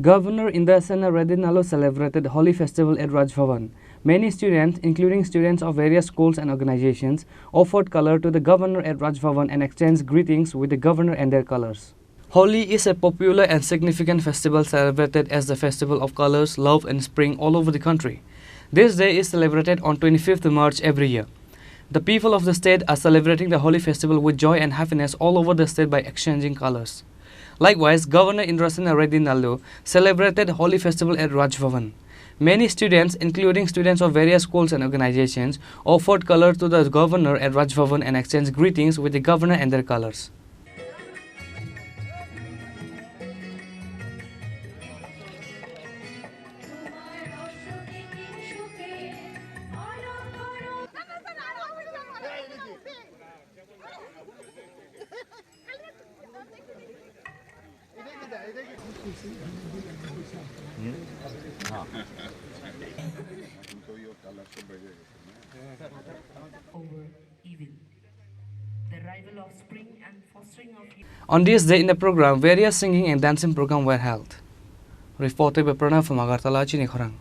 Governor Indra Sena Reddy Nallu celebrated Holi festival at Raj Bhaban. Many students, including students of various schools and organizations, offered color to the governor at Raj Bhaban and exchanged greetings with the governor and their colors. Holi is a popular and significant festival celebrated as the festival of colors, love and spring all over the country. This day is celebrated on 25th March every year. The people of the state are celebrating the Holi festival with joy and happiness all over the state by exchanging colors. Likewise, Governor Indra Sena Reddy Nallu celebrated Holi festival at Raj Bhaban. Many students, including students of various schools and organizations, offered color to the governor at Raj Bhaban and exchanged greetings with the governor and their colors. Over evil. The arrival of spring and fostering of On this day in the program, various singing and dancing programs were held. Reported by Pranav from Agartala, Chini, Khorang.